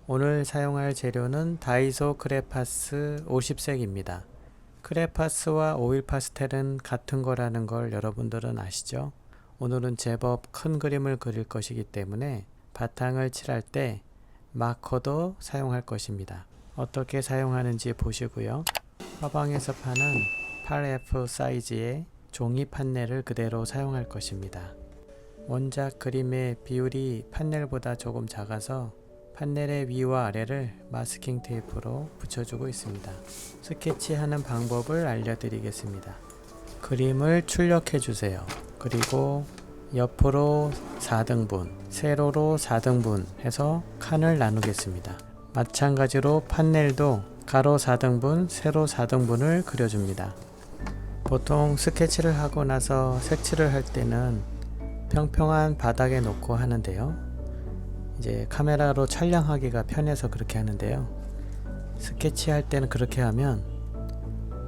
오늘 사용할 재료는 다이소 크레파스 50색입니다. 크레파스와 오일 파스텔은 같은 거라는 걸 여러분들은 아시죠? 오늘은 제법 큰 그림을 그릴 것이기 때문에 바탕을 칠할 때 마커도 사용할 것입니다. 어떻게 사용하는지 보시고요. 화방에서 파는 8F 사이즈의 종이 판넬을 그대로 사용할 것입니다. 원작 그림의 비율이 판넬보다 조금 작아서 판넬의 위와 아래를 마스킹 테이프로 붙여주고 있습니다. 스케치하는 방법을 알려드리겠습니다. 그림을 출력해 주세요. 그리고 옆으로 4등분, 세로로 4등분 해서 칸을 나누겠습니다. 마찬가지로 판넬도 가로 4등분, 세로 4등분을 그려줍니다. 보통 스케치를 하고 나서 색칠을 할 때는 평평한 바닥에 놓고 하는데요. 이제 카메라로 촬영하기가 편해서 그렇게 하는데요. 스케치할 때는 그렇게 하면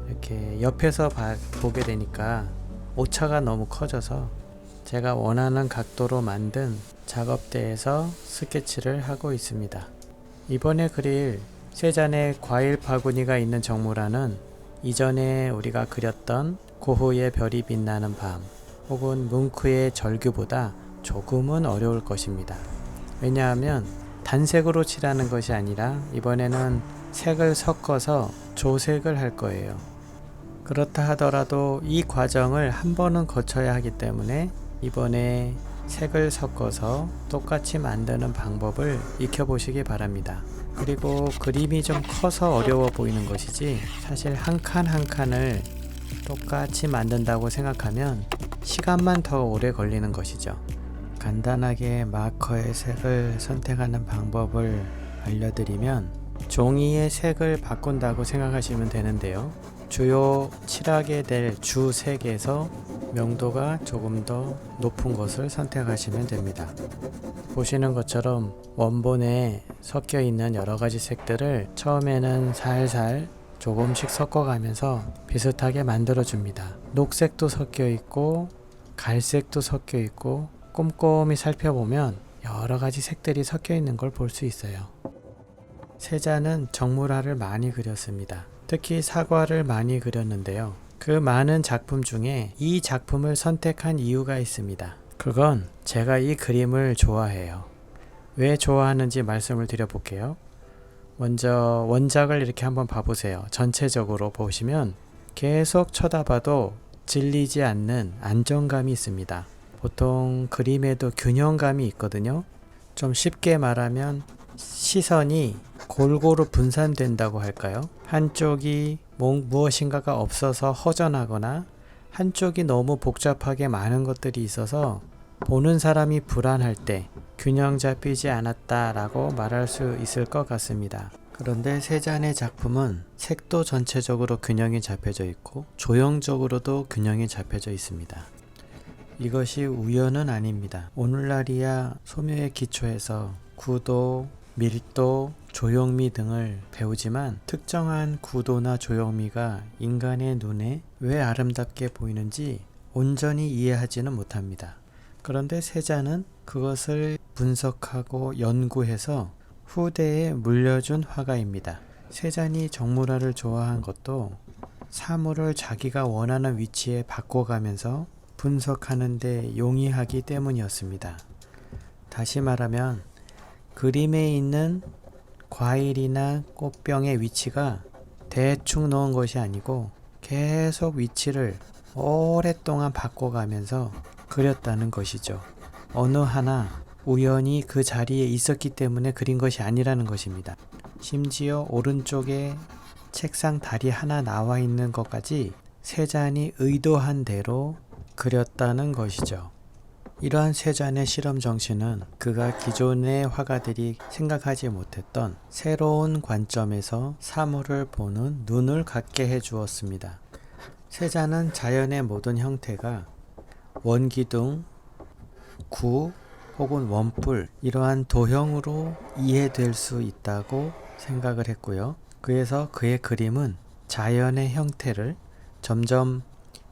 이렇게 옆에서 보게 되니까 오차가 너무 커져서 제가 원하는 각도로 만든 작업대에서 스케치를 하고 있습니다. 이번에 그릴 세잔의 과일 바구니가 있는 정물화는 이전에 우리가 그렸던 고흐의 별이 빛나는 밤 혹은 뭉크의 절규보다 조금은 어려울 것입니다. 왜냐하면 단색으로 칠하는 것이 아니라 이번에는 색을 섞어서 조색을 할 거예요. 그렇다 하더라도 이 과정을 한 번은 거쳐야 하기 때문에 이번에 색을 섞어서 똑같이 만드는 방법을 익혀보시기 바랍니다. 그리고 그림이 좀 커서 어려워 보이는 것이지 사실 한 칸 한 칸을 똑같이 만든다고 생각하면 시간만 더 오래 걸리는 것이죠. 간단하게 마커의 색을 선택하는 방법을 알려드리면 종이의 색을 바꾼다고 생각하시면 되는데요. 주요 칠하게 될 주색에서 명도가 조금 더 높은 것을 선택하시면 됩니다. 보시는 것처럼 원본에 섞여 있는 여러 가지 색들을 처음에는 살살 조금씩 섞어가면서 비슷하게 만들어 줍니다. 녹색도 섞여 있고 갈색도 섞여 있고 꼼꼼히 살펴보면 여러 가지 색들이 섞여 있는 걸 볼 수 있어요. 세잔은 정물화를 많이 그렸습니다. 특히 사과를 많이 그렸는데요. 그 많은 작품 중에 이 작품을 선택한 이유가 있습니다. 그건 제가 이 그림을 좋아해요. 왜 좋아하는지 말씀을 드려볼게요. 먼저 원작을 이렇게 한번 봐보세요. 전체적으로 보시면 계속 쳐다봐도 질리지 않는 안정감이 있습니다. 보통 그림에도 균형감이 있거든요. 좀 쉽게 말하면 시선이 골고루 분산된다고 할까요? 한쪽이 무엇인가가 없어서 허전하거나 한쪽이 너무 복잡하게 많은 것들이 있어서 보는 사람이 불안할 때 균형 잡히지 않았다라고 말할 수 있을 것 같습니다. 그런데 세잔의 작품은 색도 전체적으로 균형이 잡혀져 있고 조형적으로도 균형이 잡혀져 있습니다. 이것이 우연은 아닙니다. 오늘날이야 소묘의 기초에서 구도, 밀도, 조형미 등을 배우지만 특정한 구도나 조형미가 인간의 눈에 왜 아름답게 보이는지 온전히 이해하지는 못합니다. 그런데 세잔은 그것을 분석하고 연구해서 후대에 물려준 화가입니다. 세잔이 정물화를 좋아한 것도 사물을 자기가 원하는 위치에 바꿔가면서 분석하는 데 용이하기 때문이었습니다. 다시 말하면 그림에 있는 과일이나 꽃병의 위치가 대충 넣은 것이 아니고 계속 위치를 오랫동안 바꿔가면서 그렸다는 것이죠. 어느 하나 우연히 그 자리에 있었기 때문에 그린 것이 아니라는 것입니다. 심지어 오른쪽에 책상 다리 하나 나와 있는 것까지 세잔이 의도한 대로 그렸다는 것이죠. 이러한 세잔의 실험 정신은 그가 기존의 화가들이 생각하지 못했던 새로운 관점에서 사물을 보는 눈을 갖게 해 주었습니다. 세잔은 자연의 모든 형태가 원기둥, 구 혹은 원뿔 이러한 도형으로 이해될 수 있다고 생각을 했고요. 그래서 그의 그림은 자연의 형태를 점점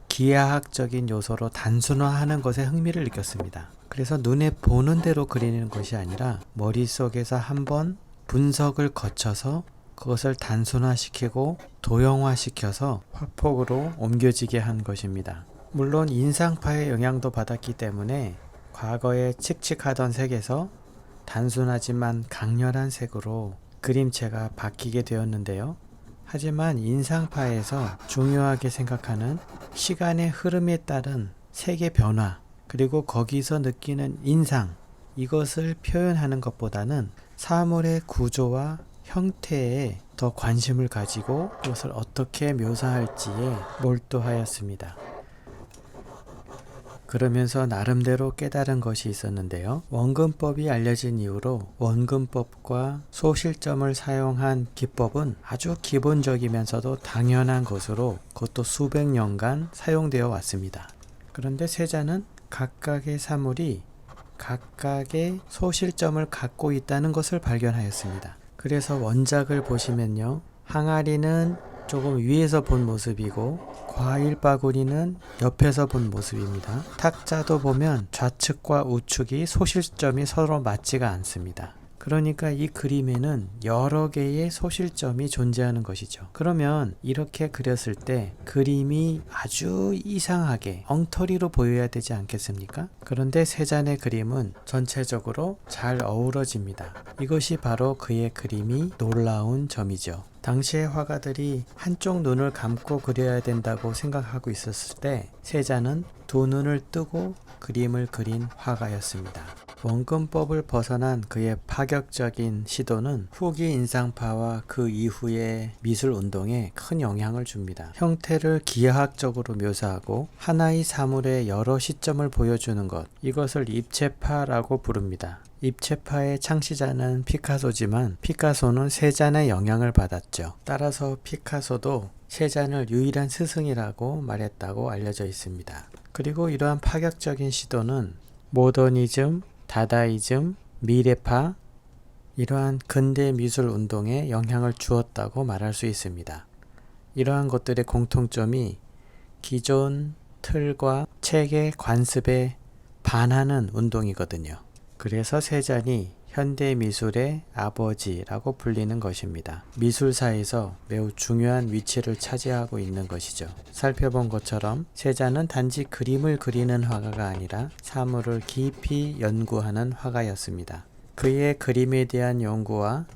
기하학적인 요소로 단순화하는 것에 흥미를 느꼈습니다. 그래서 눈에 보는 대로 그리는 것이 아니라 머릿속에서 한번 분석을 거쳐서 그것을 단순화시키고 도형화시켜서 화폭으로 옮겨지게 한 것입니다. 물론 인상파의 영향도 받았기 때문에 과거에 칙칙하던 색에서 단순하지만 강렬한 색으로 그림체가 바뀌게 되었는데요. 하지만 인상파에서 중요하게 생각하는 시간의 흐름에 따른 색의 변화, 그리고 거기서 느끼는 인상, 이것을 표현하는 것보다는 사물의 구조와 형태에 더 관심을 가지고 그것을 어떻게 묘사할지에 몰두하였습니다. 그러면서 나름대로 깨달은 것이 있었는데요. 원근법이 알려진 이후로 원근법과 소실점을 사용한 기법은 아주 기본적이면서도 당연한 것으로 그것도 수백 년간 사용되어 왔습니다. 그런데 세자는 각각의 사물이 각각의 소실점을 갖고 있다는 것을 발견하였습니다. 그래서 원작을 보시면요. 항아리는 조금 위에서 본 모습이고 과일 바구니는 옆에서 본 모습입니다. 탁자도 보면 좌측과 우측이 소실점이 서로 맞지가 않습니다. 그러니까 이 그림에는 여러 개의 소실점이 존재하는 것이죠. 그러면 이렇게 그렸을 때 그림이 아주 이상하게 엉터리로 보여야 되지 않겠습니까? 그런데 세잔의 그림은 전체적으로 잘 어우러집니다. 이것이 바로 그의 그림이 놀라운 점이죠. 당시의 화가들이 한쪽 눈을 감고 그려야 된다고 생각하고 있었을 때 세자는 두 눈을 뜨고 그림을 그린 화가였습니다. 원근법을 벗어난 그의 파격적인 시도는 후기 인상파와 그 이후의 미술 운동에 큰 영향을 줍니다. 형태를 기하학적으로 묘사하고 하나의 사물의 여러 시점을 보여주는 것, 이것을 입체파라고 부릅니다. 입체파의 창시자는 피카소지만 피카소는 세잔의 영향을 받았죠. 따라서 피카소도 세잔을 유일한 스승이라고 말했다고 알려져 있습니다. 그리고 이러한 파격적인 시도는 모더니즘, 다다이즘, 미래파, 이러한 근대 미술 운동에 영향을 주었다고 말할 수 있습니다. 이러한 것들의 공통점이 기존 틀과 체계 관습에 반하는 운동이거든요. 그래서 세잔이 현대 미술의 아버지라고 불리는 것입니다. 미술사에서 매우 중요한 위치를 차지하고 있는 것이죠. 살펴본 것처럼 세잔은 단지 그림을 그리는 화가가 아니라 사물을 깊이 연구하는 화가였습니다. 그의 그림에 대한 연구와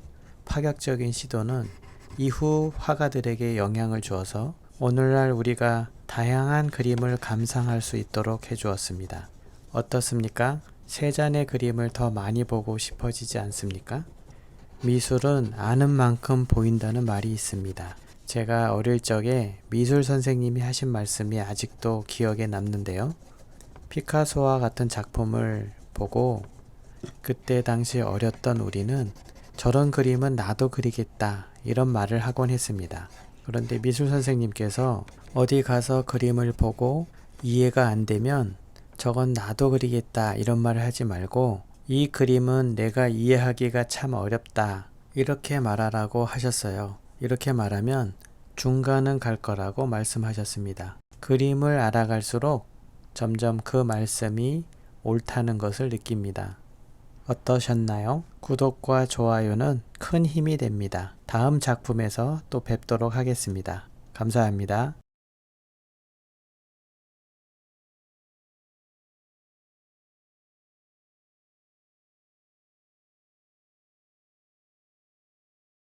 파격적인 시도는 이후 화가들에게 영향을 주어서 오늘날 우리가 다양한 그림을 감상할 수 있도록 해주었습니다. 어떻습니까? 세잔의 그림을 더 많이 보고 싶어지지 않습니까? 미술은 아는 만큼 보인다는 말이 있습니다. 제가 어릴 적에 미술 선생님이 하신 말씀이 아직도 기억에 남는데요. 피카소와 같은 작품을 보고 그때 당시 어렸던 우리는 저런 그림은 나도 그리겠다 이런 말을 하곤 했습니다. 그런데 미술 선생님께서 어디 가서 그림을 보고 이해가 안 되면 저건 나도 그리겠다 이런 말을 하지 말고 이 그림은 내가 이해하기가 참 어렵다 이렇게 말하라고 하셨어요. 이렇게 말하면 중간은 갈 거라고 말씀하셨습니다. 그림을 알아갈수록 점점 그 말씀이 옳다는 것을 느낍니다. 어떠셨나요? 구독과 좋아요는 큰 힘이 됩니다. 다음 작품에서 또 뵙도록 하겠습니다. 감사합니다.